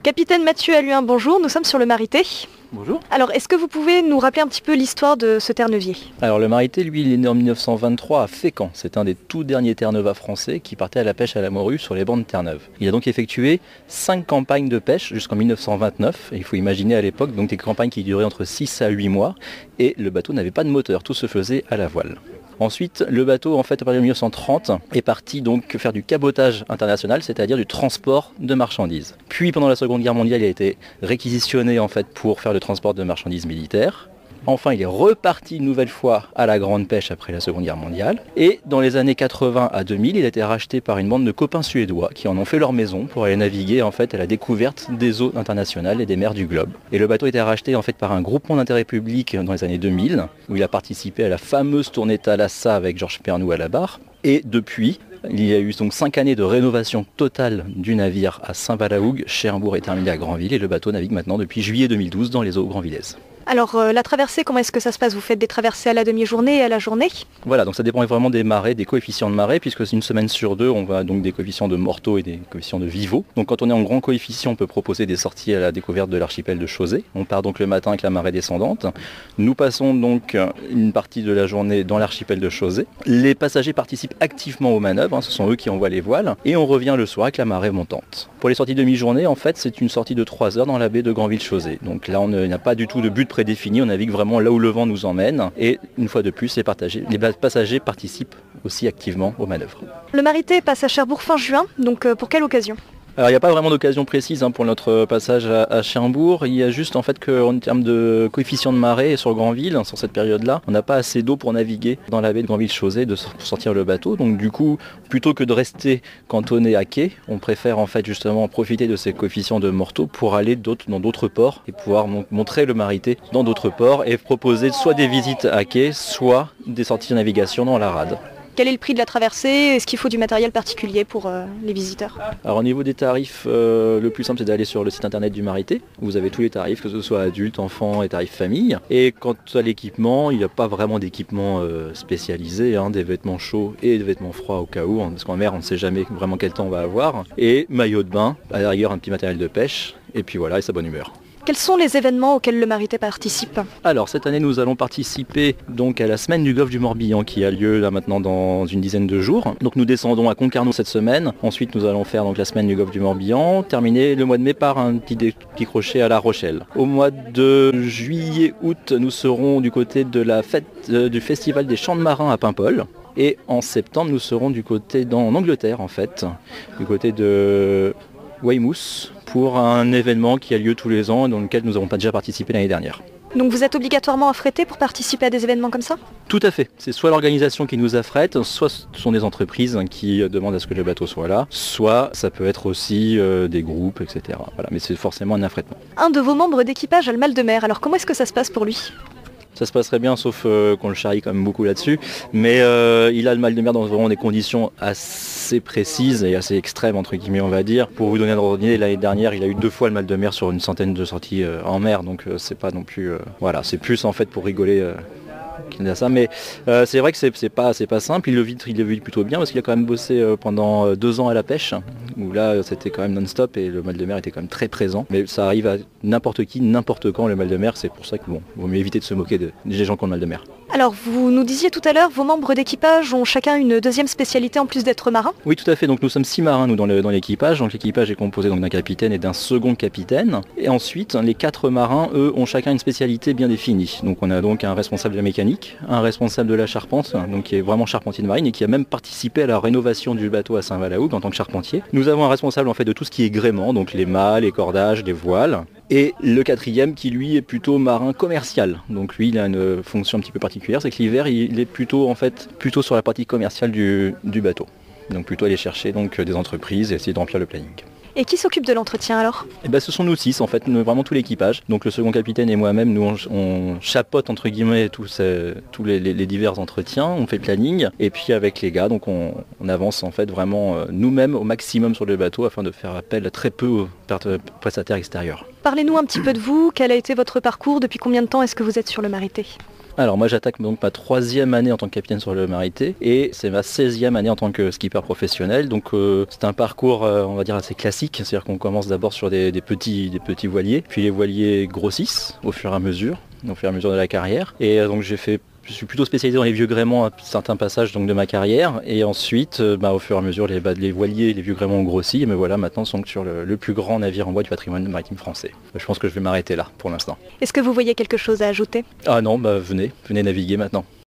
Capitaine Mathieu Alluin, bonjour, nous sommes sur le Marité. Bonjour. Alors, est-ce que vous pouvez nous rappeler un petit peu l'histoire de ce terre-neuvier? Alors le Marité, lui, il est né en 1923 à Fécamp. C'est un des tout derniers terre-neuvas français qui partait à la pêche à la morue sur les bancs de Terre-Neuve. Il a donc effectué 5 campagnes de pêche jusqu'en 1929. Et il faut imaginer à l'époque donc des campagnes qui duraient entre 6 à 8 mois. Et le bateau n'avait pas de moteur, tout se faisait à la voile. Ensuite, le bateau, en fait, à partir de 1930, est parti donc faire du cabotage international, c'est-à-dire du transport de marchandises. Puis, pendant la Seconde Guerre mondiale, il a été réquisitionné en fait pour faire le transport de marchandises militaires. Enfin, il est reparti une nouvelle fois à la grande pêche après la Seconde Guerre mondiale. Et dans les années 80 à 2000, il a été racheté par une bande de copains suédois qui en ont fait leur maison pour aller naviguer en fait à la découverte des eaux internationales et des mers du globe. Et le bateau a été racheté en fait par un groupement d'intérêt public dans les années 2000, où il a participé à la fameuse tournée Thalassa avec Georges Pernou à la barre. Et depuis, il y a eu donc 5 années de rénovation totale du navire à Saint-Valahougue. Cherbourg est terminé à Granville et le bateau navigue maintenant depuis juillet 2012 dans les eaux granvillaises. Alors, la traversée, comment est-ce que ça se passe? Vous faites des traversées à la demi-journée et à la journée? Voilà, donc ça dépend vraiment des marées, des coefficients de marée, puisque c'est une semaine sur deux, on va donc des coefficients de Morteau et des coefficients de Vivo. Donc quand on est en grand coefficient, on peut proposer des sorties à la découverte de l'archipel de Chausey. On part donc le matin avec la marée descendante. Nous passons donc une partie de la journée dans l'archipel de Chausey. Les passagers participent activement aux manœuvres, ce sont eux qui envoient les voiles, et on revient le soir avec la marée montante. Pour les sorties demi-journée, en fait, c'est une sortie de 3 heures dans la baie de Granville-Chausey. Donc là, on n'a pas du tout de but prédéfini, on navigue vraiment là où le vent nous emmène. Et une fois de plus, les passagers participent aussi activement aux manœuvres. Le Marité passe à Cherbourg fin juin, donc pour quelle occasion? Alors il n'y a pas vraiment d'occasion précise pour notre passage à Cherbourg. Il y a juste en fait qu'en termes de coefficient de marée sur Granville, sur cette période-là, on n'a pas assez d'eau pour naviguer dans la baie de Granville-Chausey pour sortir le bateau. Donc du coup, plutôt que de rester cantonné à quai, on préfère en fait justement profiter de ces coefficients de Morteau pour aller dans d'autres ports et pouvoir montrer le Marité dans d'autres ports et proposer soit des visites à quai, soit des sorties de navigation dans la rade. Quel est le prix de la traversée? Est-ce qu'il faut du matériel particulier pour les visiteurs? Alors au niveau des tarifs, le plus simple c'est d'aller sur le site internet du Marité. Vous avez tous les tarifs, que ce soit adultes, enfants et tarifs famille. Et quant à l'équipement, il n'y a pas vraiment d'équipement spécialisé, des vêtements chauds et des vêtements froids au cas où, parce qu'en mer on ne sait jamais vraiment quel temps on va avoir. Et maillot de bain, à la rigueur un petit matériel de pêche, et puis voilà, et sa bonne humeur. Quels sont les événements auxquels le Marité participe? Alors cette année nous allons participer donc à la semaine du golfe du Morbihan qui a lieu là maintenant dans une dizaine de jours. Donc nous descendons à Concarneau cette semaine. Ensuite nous allons faire donc la semaine du golfe du Morbihan, terminer le mois de mai par un petit crochet à La Rochelle. Au mois de juillet-août nous serons du côté de la fête du festival des chants de marins à Paimpol. Et en septembre nous serons du côté en Angleterre en fait, du côté de Weymouth pour un événement qui a lieu tous les ans et dans lequel nous n'avons pas déjà participé l'année dernière. Donc vous êtes obligatoirement affrété pour participer à des événements comme ça? Tout à fait. C'est soit l'organisation qui nous affrète, soit ce sont des entreprises qui demandent à ce que le bateau soit là, soit ça peut être aussi des groupes, etc. Voilà. Mais c'est forcément un affrètement. Un de vos membres d'équipage a le mal de mer, alors comment est-ce que ça se passe pour lui? Ça se passerait bien, sauf qu'on le charrie quand même beaucoup là-dessus. Mais il a le mal de mer dans vraiment des conditions assez précises et assez extrêmes, entre guillemets, on va dire. Pour vous donner un ordre d'idée, l'année dernière, il a eu 2 fois le mal de mer sur une centaine de sorties en mer. Donc c'est pas non plus... voilà, c'est plus en fait pour rigoler qu'il a ça. Mais c'est vrai que c'est pas simple. Il le vit plutôt bien parce qu'il a quand même bossé pendant 2 ans à la pêche. Où là, c'était quand même non-stop et le mal de mer était quand même très présent. Mais ça arrive à n'importe qui, n'importe quand, le mal de mer. C'est pour ça que vaut mieux éviter de se moquer des gens qui ont le mal de mer. Alors, vous nous disiez tout à l'heure, vos membres d'équipage ont chacun une deuxième spécialité en plus d'être marins? Oui, tout à fait. Donc nous sommes 6 marins nous dans l'équipage. Donc l'équipage est composé d'un capitaine et d'un second capitaine. Et ensuite, les 4 marins, eux, ont chacun une spécialité bien définie. Donc on a donc un responsable de la mécanique, un responsable de la charpente, donc qui est vraiment charpentier de marine et qui a même participé à la rénovation du bateau à Saint-Valahougue en tant que charpentier. Nous avons un responsable en fait de tout ce qui est gréement, donc les mâts, les cordages, les voiles. Et le 4e qui lui est plutôt marin commercial. Donc lui il a une fonction un petit peu particulière, c'est que l'hiver il est plutôt sur la partie commerciale du bateau. Donc plutôt aller chercher donc des entreprises et essayer de remplir le planning. Et qui s'occupe de l'entretien alors? Ce sont nous 6 en fait, vraiment tout l'équipage. Donc le second capitaine et moi-même, nous on chapeaute entre guillemets tous les divers entretiens, on fait le planning. Et puis avec les gars, donc on avance en fait vraiment nous-mêmes au maximum sur le bateau afin de faire appel à très peu aux prestataires extérieurs. Parlez-nous un petit peu de vous, quel a été votre parcours, depuis combien de temps est-ce que vous êtes sur le Marité? Alors moi j'attaque donc ma 3e année en tant que capitaine sur le Marité et c'est ma 16e année en tant que skipper professionnel. Donc c'est un parcours on va dire assez classique, c'est-à-dire qu'on commence d'abord sur des petits voiliers, puis les voiliers grossissent au fur et à mesure de la carrière. Et donc je suis plutôt spécialisé dans les vieux gréements à certains passages donc, de ma carrière. Et ensuite, au fur et à mesure, les voiliers, les vieux gréements ont grossi. Et me voilà maintenant donc, sur le plus grand navire en bois du patrimoine maritime français. Je pense que je vais m'arrêter là pour l'instant. Est-ce que vous voyez quelque chose à ajouter? Ah non, venez naviguer maintenant.